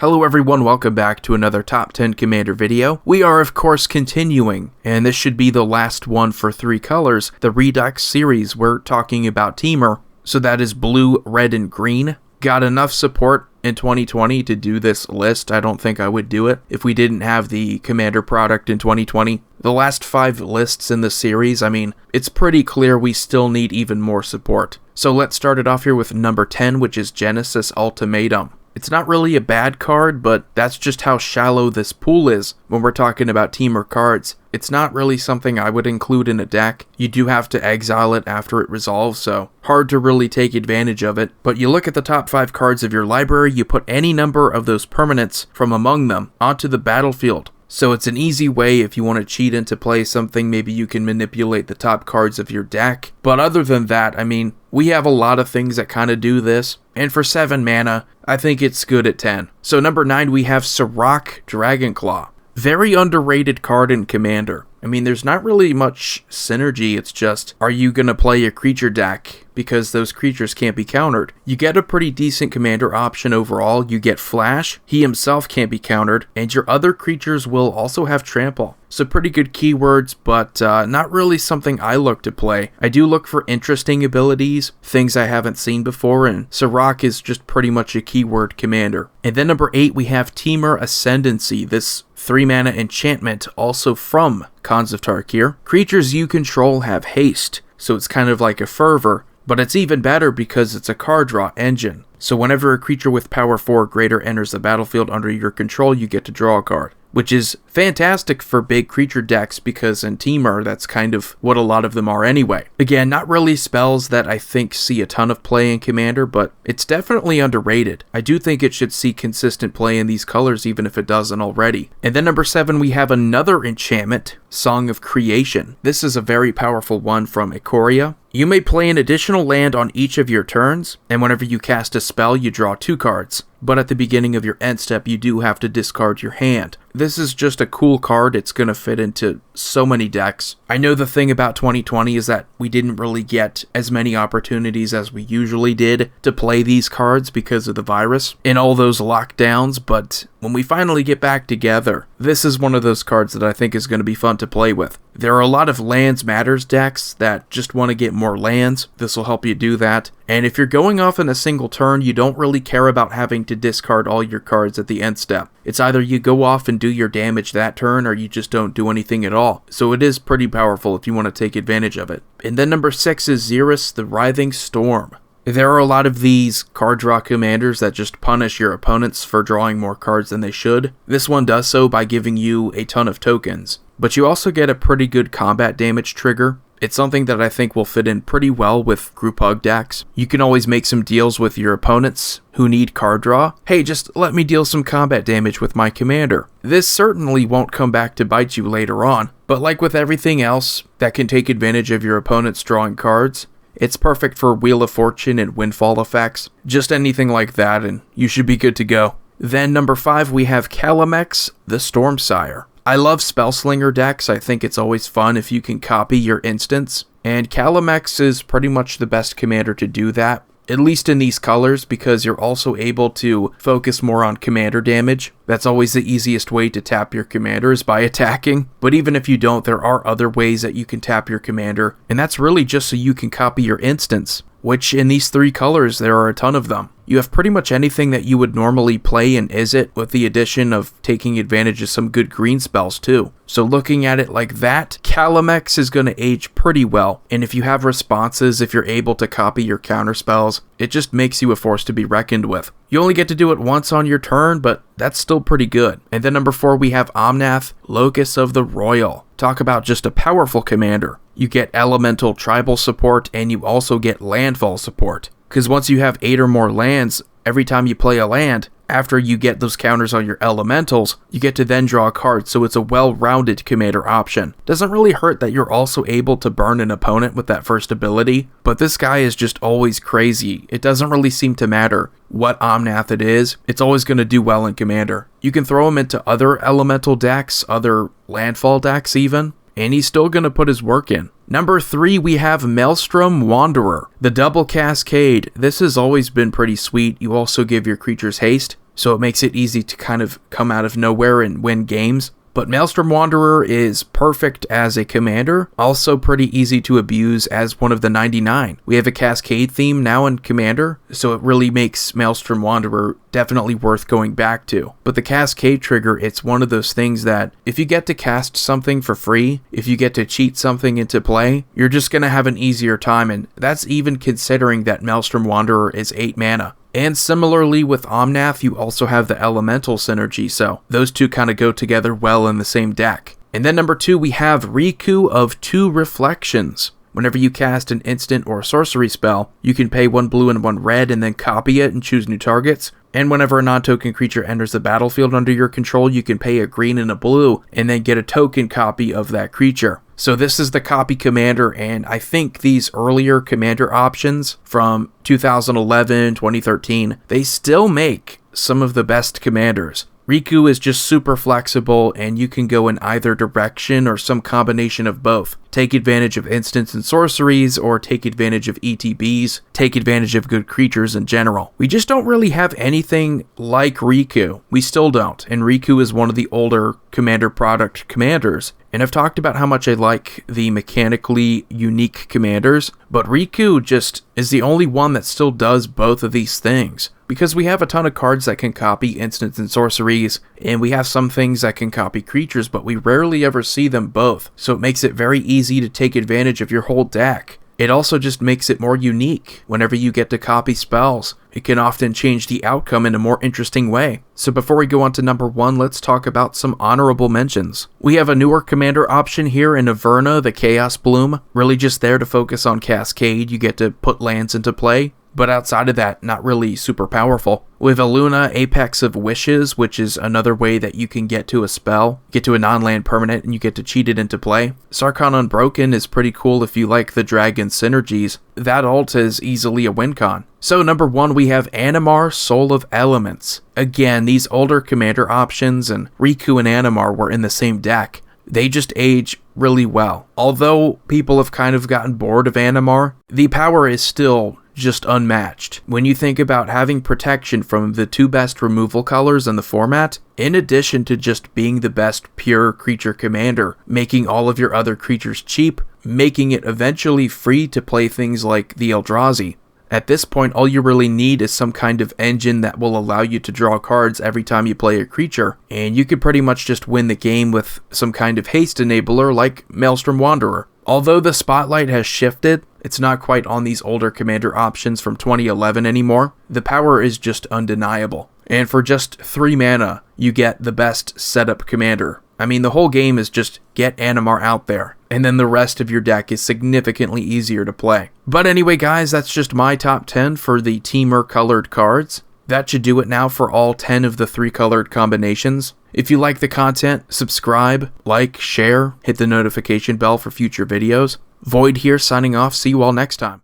Hello everyone, welcome back to another Top 10 Commander video. We are of course continuing, and this should be the last one for 3 colors, the Redux series. We're talking about Temur, so that is blue, red, and green. Got enough support in 2020 to do this list. I don't think I would do it if we didn't have the Commander product in 2020. The last 5 lists in the series, I mean, it's pretty clear we still need even more support. So let's start it off here with number 10, which is Genesis Ultimatum. It's not really a bad card, but that's just how shallow this pool is when we're talking about Temur cards. It's not really something I would include in a deck. You do have to exile it after it resolves, so hard to really take advantage of it. But you look at the top 5 cards of your library, you put any number of those permanents from among them onto the battlefield. So it's an easy way if you want to cheat into play something, maybe you can manipulate the top cards of your deck. But other than that, I mean, we have a lot of things that kind of do this. And for 7 mana, I think it's good at 10. So number 9, we have Sorak Dragonclaw. Very underrated card in Commander. I mean, there's not really much synergy, it's just, are you going to play a creature deck? Because those creatures can't be countered. You get a pretty decent commander option overall. You get Flash, he himself can't be countered, and your other creatures will also have Trample. So pretty good keywords, but not really something I look to play. I do look for interesting abilities, things I haven't seen before, and Sorak is just pretty much a keyword commander. And then number 8, we have Temur Ascendancy, this 3-mana enchantment, also from Khans of Tarkir. Creatures you control have haste, so it's kind of like a fervor. But it's even better because it's a card draw engine. So whenever a creature with power 4 or greater enters the battlefield under your control, you get to draw a card. Which is fantastic for big creature decks because in Temur, that's kind of what a lot of them are anyway. Again, not really spells that I think see a ton of play in Commander, but it's definitely underrated. I do think it should see consistent play in these colors even if it doesn't already. And then number 7, we have another enchantment, Song of Creation. This is a very powerful one from Ikoria. You may play an additional land on each of your turns, and whenever you cast a spell, you draw 2 cards. But at the beginning of your end step, you do have to discard your hand. This is just a cool card. It's going to fit into so many decks. I know the thing about 2020 is that we didn't really get as many opportunities as we usually did to play these cards because of the virus and all those lockdowns, but when we finally get back together, this is one of those cards that I think is going to be fun to play with. There are a lot of lands matters decks that just want to get more lands. This will help you do that. And if you're going off in a single turn, you don't really care about having to discard all your cards at the end step. It's either you go off and do your damage that turn, or you just don't do anything at all. So it is pretty powerful if you want to take advantage of it. And then number 6 is Zerus, the Writhing Storm. There are a lot of these card draw commanders that just punish your opponents for drawing more cards than they should. This one does so by giving you a ton of tokens. But you also get a pretty good combat damage trigger. It's something that I think will fit in pretty well with group hug decks. You can always make some deals with your opponents who need card draw. Hey, just let me deal some combat damage with my commander. This certainly won't come back to bite you later on, but like with everything else that can take advantage of your opponent's drawing cards, it's perfect for Wheel of Fortune and Windfall effects. Just anything like that and you should be good to go. Then number 5, we have Kalamex, the Stormsire. I love Spellslinger decks. I think it's always fun if you can copy your instance, and Kalamex is pretty much the best commander to do that, at least in these colors, because you're also able to focus more on commander damage. That's always the easiest way to tap your commander is by attacking, but even if you don't, there are other ways that you can tap your commander, and that's really just so you can copy your instance, which in these 3 colors, there are a ton of them. You have pretty much anything that you would normally play in Izzet, with the addition of taking advantage of some good green spells too. So looking at it like that, Kalamex is going to age pretty well, and if you have responses, if you're able to copy your counter spells, it just makes you a force to be reckoned with. You only get to do it once on your turn, but that's still pretty good. And then number 4, we have Omnath, Locus of the Royal. Talk about just a powerful commander. You get elemental tribal support, and you also get landfall support. Because once you have 8 or more lands, every time you play a land, after you get those counters on your elementals, you get to then draw a card, so it's a well-rounded commander option. Doesn't really hurt that you're also able to burn an opponent with that first ability, but this guy is just always crazy. It doesn't really seem to matter what Omnath it is, it's always going to do well in Commander. You can throw him into other elemental decks, other landfall decks even, and he's still going to put his work in. Number 3, we have Maelstrom Wanderer, the double cascade. This has always been pretty sweet. You also give your creatures haste. so it makes it easy to kind of come out of nowhere and win games. But Maelstrom Wanderer is perfect as a commander, also pretty easy to abuse as one of the 99. We have a Cascade theme now in Commander, so it really makes Maelstrom Wanderer definitely worth going back to. But the Cascade trigger, it's one of those things that if you get to cast something for free, if you get to cheat something into play, you're just going to have an easier time, and that's even considering that Maelstrom Wanderer is 8 mana. And similarly with Omnath, you also have the elemental synergy, so those two kind of go together well in the same deck. And then number 2, we have Riku of Two Reflections. Whenever you cast an instant or sorcery spell, you can pay 1 blue and 1 red and then copy it and choose new targets. And whenever a non-token creature enters the battlefield under your control, you can pay a green and a blue and then get a token copy of that creature. So this is the copy commander, and I think these earlier commander options from 2011, 2013, they still make some of the best commanders. Riku is just super flexible, and you can go in either direction or some combination of both. Take advantage of instants and sorceries, or take advantage of ETBs, take advantage of good creatures in general. We just don't really have anything like Riku. We still don't, and Riku is one of the older commander product commanders. And I've talked about how much I like the mechanically unique commanders, but Riku just is the only one that still does both of these things. Because we have a ton of cards that can copy instants and sorceries, and we have some things that can copy creatures, but we rarely ever see them both, so it makes it very easy to take advantage of your whole deck. It also just makes it more unique. Whenever you get to copy spells, it can often change the outcome in a more interesting way. So before we go on to number 1, let's talk about some honorable mentions. We have a newer commander option here in Averna, the Chaos Bloom. Really just there to focus on Cascade. You get to put lands into play, but outside of that, not really super powerful. We have Aluna, Apex of Wishes, which is another way that you can get to a spell, get to a non-land permanent, and you get to cheat it into play. Sarkhan Unbroken is pretty cool if you like the dragon synergies. That ult is easily a win con. So number 1, we have Anamar, Soul of Elements. Again, these older commander options, and Riku and Anamar were in the same deck. They just age really well. Although people have kind of gotten bored of Anamar, the power is still just unmatched. When you think about having protection from the 2 best removal colors in the format, in addition to just being the best pure creature commander, making all of your other creatures cheap, making it eventually free to play things like the Eldrazi. At this point, all you really need is some kind of engine that will allow you to draw cards every time you play a creature, and you could pretty much just win the game with some kind of haste enabler like Maelstrom Wanderer. Although the spotlight has shifted, it's not quite on these older commander options from 2011 anymore. The power is just undeniable. And for just 3 mana, you get the best setup commander. I mean, the whole game is just get Anamar out there, and then the rest of your deck is significantly easier to play. But anyway, guys, that's just my top 10 for the Temur colored cards. That should do it now for all 10 of the 3 colored combinations. If you like the content, subscribe, like, share, hit the notification bell for future videos. Void here signing off. See you all next time.